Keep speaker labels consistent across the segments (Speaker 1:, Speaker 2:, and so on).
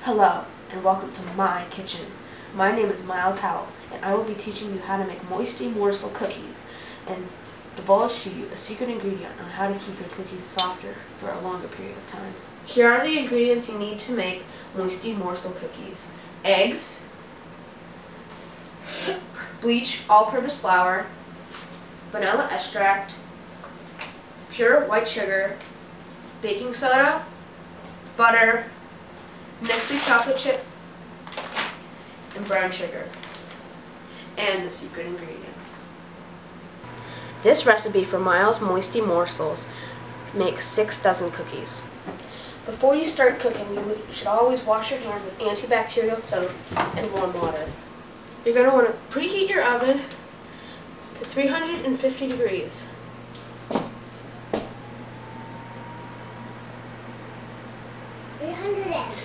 Speaker 1: Hello, and welcome to my kitchen. My name is Miles Howell, and I will be teaching you how to make moisty morsel cookies and divulge to you a secret ingredient on how to keep your cookies softer for a longer period of time. Here are the ingredients you need to make moisty morsel cookies. Eggs, bleach all-purpose flour, vanilla extract, pure white sugar, baking soda, butter, Nestle chocolate chip, and brown sugar, and the secret ingredient. This recipe for Miles Moisty Morsels makes 6 dozen cookies. Before you start cooking, you should always wash your hands with antibacterial soap and warm water. You're going to want to preheat your oven to 350 degrees.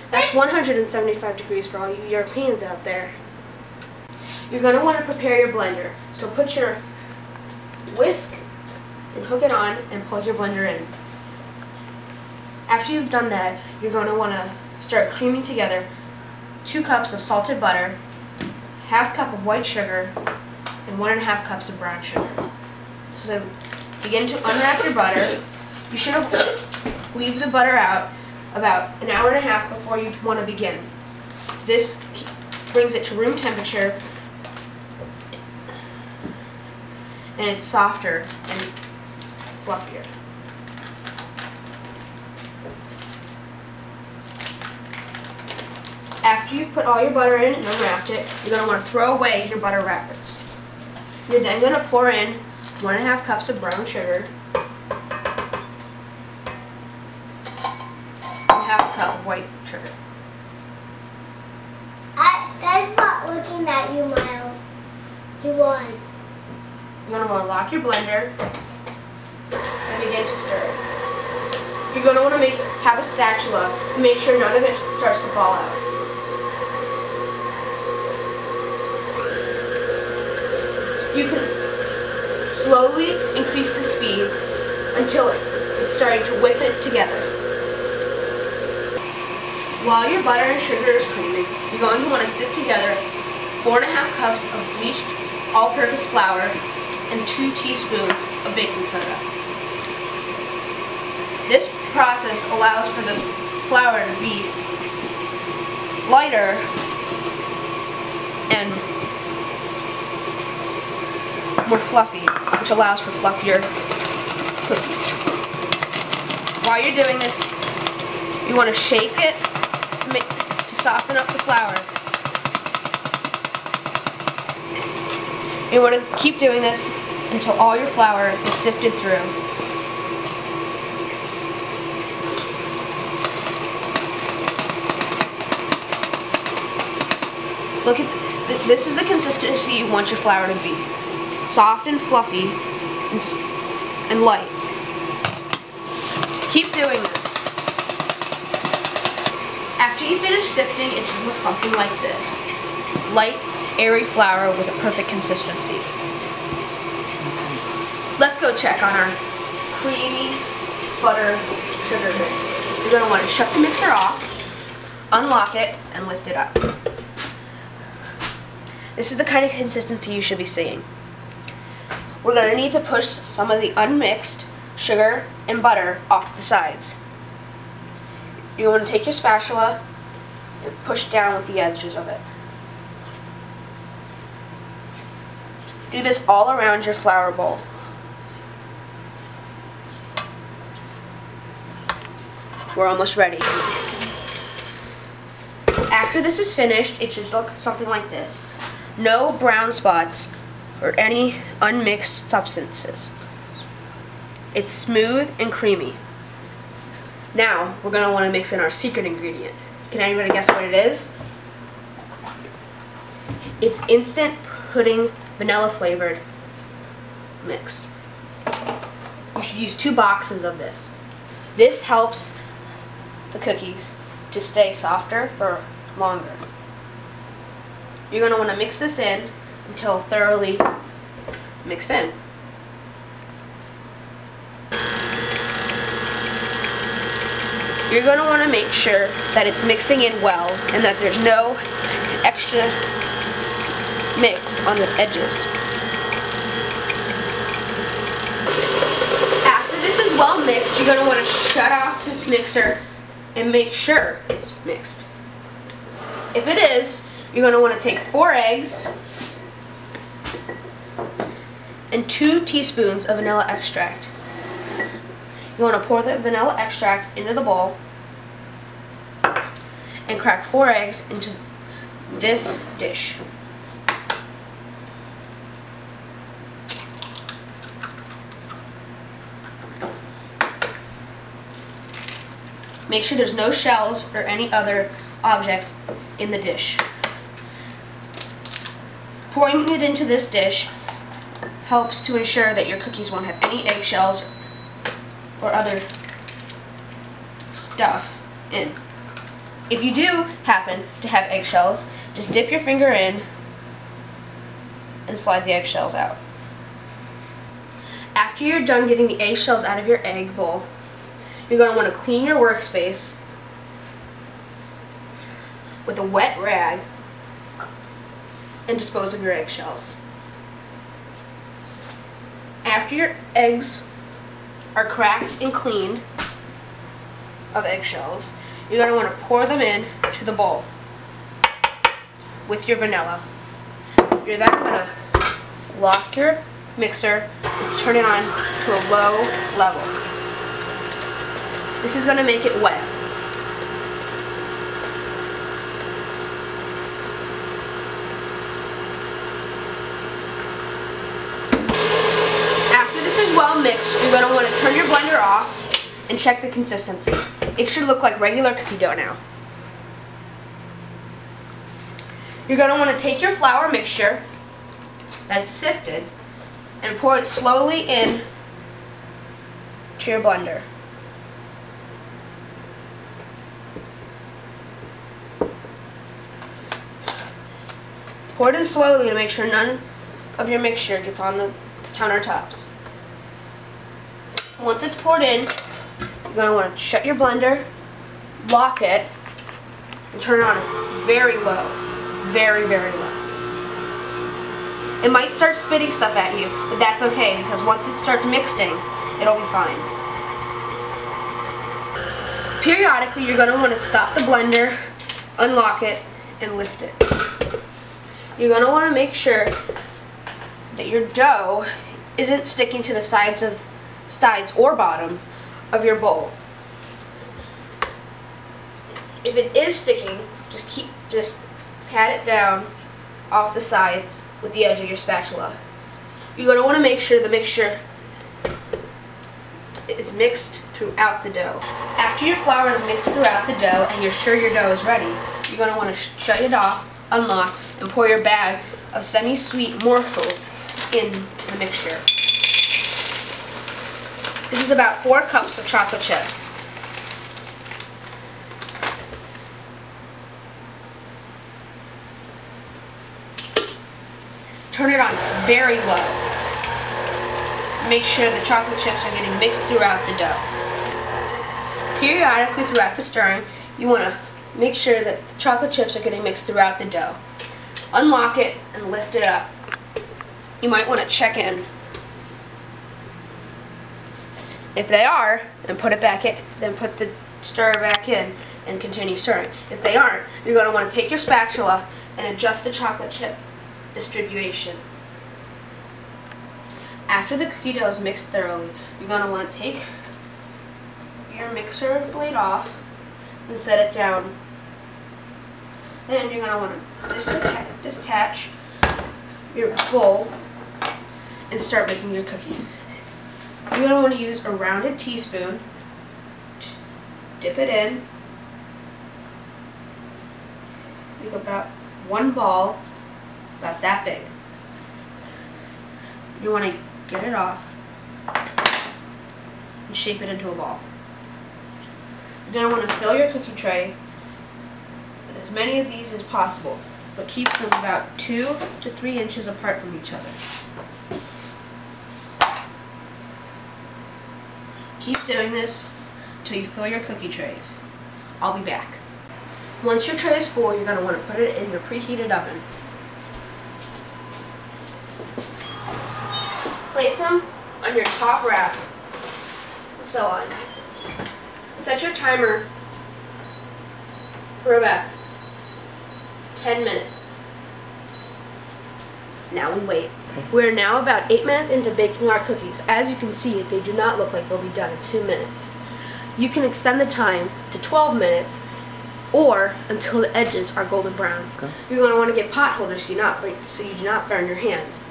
Speaker 1: That's 175 degrees for all you Europeans out there. You're going to want to prepare your blender. So put your whisk and hook it on and plug your blender in. After you've done that, you're going to want to start creaming together 2 cups of salted butter, ½ cup of white sugar, and 1½ cups of brown sugar. So then begin to unwrap your butter. You should leave the butter out about 1.5 hours before you want to begin. This brings it to room temperature, and it's softer and fluffier. After you've put all your butter in and unwrapped it, you're going to want to throw away your butter wrappers. You're then going to pour in 1½ cups of brown sugar, ½ cup of white sugar.
Speaker 2: Dad's not looking at you, Miles. He was.
Speaker 1: You're going to want to lock your blender and begin to stir. You're going to want to have a spatula to make sure none of it starts to fall out. You can slowly increase the speed until it's starting to whip it together. While your butter and sugar is creaming, you're going to want to sift together 4½ cups of bleached all-purpose flour and 2 teaspoons of baking soda. This process allows for the flour to be lighter and more fluffy, which allows for fluffier cookies. While you're doing this, you want to shake it to soften up the flour. You want to keep doing this until all your flour is sifted through. Look at this is the consistency you want your flour to be. Soft and fluffy and light. Keep doing this. After you finish sifting, it should look something like this. Light, airy flour with a perfect consistency. Let's go check on our creamy butter sugar mix. You're going to want to shut the mixer off, unlock it, and lift it up. This is the kind of consistency you should be seeing. We're going to need to push some of the unmixed sugar and butter off the sides. You want to take your spatula and push down with the edges of it. Do this all around your flour bowl. We're almost ready. After this is finished, it should look something like this. No brown spots or any unmixed substances. It's smooth and creamy. Now, we're going to want to mix in our secret ingredient. Can anybody guess what it is? It's instant pudding vanilla flavored mix. You should use 2 boxes of this. This helps the cookies to stay softer for longer. You're going to want to mix this in until thoroughly mixed in. you're going to want to make sure that it's mixing in well and that there's no extra mix on the edges. After this is well mixed, you're going to want to shut off the mixer and make sure it's mixed. If it is, you're going to want to take 4 eggs and 2 teaspoons of vanilla extract. You want to pour the vanilla extract into the bowl and crack 4 eggs into this dish. Make sure there's no shells or any other objects in the dish. Pouring it into this dish helps to ensure that your cookies won't have any eggshells or other stuff in. If you do happen to have eggshells, just dip your finger in and slide the eggshells out. After you're done getting the eggshells out of your egg bowl, you're going to want to clean your workspace with a wet rag and dispose of your eggshells. After your eggs are cracked and cleaned of eggshells, you're going to want to pour them in to the bowl with your vanilla. You're then going to lock your mixer and turn it on to a low level. This is going to make it wet. After this is well mixed, you're going to want to turn your blender off and check the consistency. It should look like regular cookie dough now. You're going to want to take your flour mixture that's sifted and pour it slowly in to your blender. Pour it in slowly to make sure none of your mixture gets on the countertops. Once it's poured in, you're going to want to shut your blender, lock it, and turn it on very low. Very, very low. It might start spitting stuff at you, but that's okay because once it starts mixing, it'll be fine. Periodically, you're going to want to stop the blender, unlock it, and lift it. You're going to want to make sure that your dough isn't sticking to the sides or bottoms of your bowl. If it is sticking, just pat it down off the sides with the edge of your spatula. You're going to want to make sure the mixture is mixed throughout the dough. After your flour is mixed throughout the dough and you're sure your dough is ready, you're going to want to shut it off, unlock, and pour your bag of semi-sweet morsels into the mixture. This is about 4 cups of chocolate chips. Turn it on very low. Make sure the chocolate chips are getting mixed throughout the dough. Periodically throughout the stirring, you want to make sure that the chocolate chips are getting mixed throughout the dough. Unlock it and lift it up. You might want to check in. If they are, then put it back in, then put the stirrer back in and continue stirring. If they aren't, you're going to want to take your spatula and adjust the chocolate chip distribution. After the cookie dough is mixed thoroughly, you're going to want to take your mixer blade off and set it down. Then you're going to want to detach your bowl and start making your cookies. You're going to want to use a rounded teaspoon, dip it in, make about one ball about that big. You want to get it off and shape it into a ball. You're going to want to fill your cookie tray with as many of these as possible, but keep them about 2 to 3 inches apart from each other. Keep doing this until you fill your cookie trays. I'll be back. Once your tray is full, you're going to want to put it in your preheated oven. Place them on your top rack, and so on. Set your timer for about 10 minutes. Now we wait. We're now about 8 minutes into baking our cookies. As you can see, they do not look like they'll be done in 2 minutes. You can extend the time to 12 minutes or until the edges are golden brown.
Speaker 3: Okay.
Speaker 1: You're going to want to get pot holders so you do not burn your hands.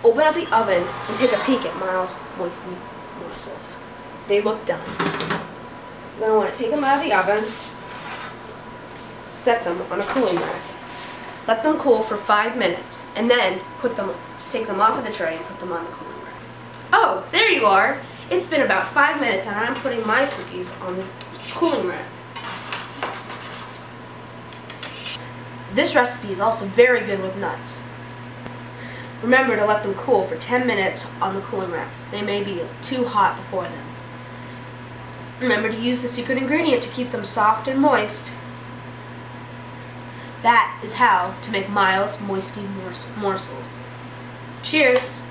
Speaker 1: Open up the oven and take a peek at Miles' moisty morsels. They look done. You're going to want to take them out of the oven, set them on a cooling rack. Let them cool for 5 minutes, and then take them off of the tray and put them on the cooling rack. Oh, there you are! It's been about 5 minutes, and I'm putting my cookies on the cooling rack. This recipe is also very good with nuts. Remember to let them cool for 10 minutes on the cooling rack. They may be too hot before then. Remember to use the secret ingredient to keep them soft and moist. That is how to make Miles' moisty morsels. Cheers!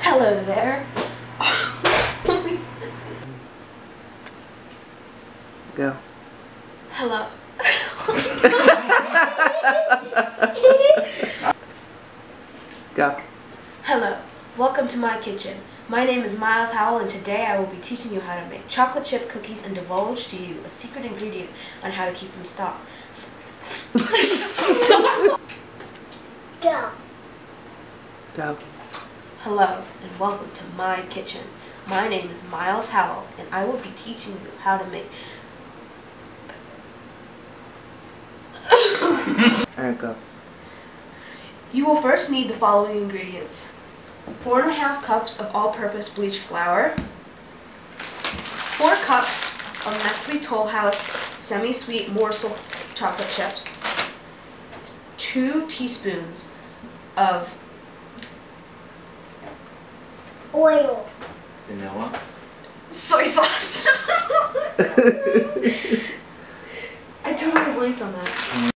Speaker 1: Hello there.
Speaker 3: Go.
Speaker 1: Hello.
Speaker 3: Go.
Speaker 1: Hello. Welcome to my kitchen. My name is Miles Howell, and today I will be teaching you how to make chocolate chip cookies and divulge to you a secret ingredient on how to keep them stop.
Speaker 2: Go.
Speaker 3: Go.
Speaker 1: Hello, and welcome to my kitchen. My name is Miles Howell, and I will be teaching you how to make...
Speaker 3: Alright, go.
Speaker 1: You will first need the following ingredients. 4½ cups of all-purpose bleached flour, 4 cups of Nestle Toll House semi-sweet morsel chocolate chips, 2 teaspoons of
Speaker 2: Oil.
Speaker 4: Vanilla.
Speaker 1: soy sauce. I totally blanked on that.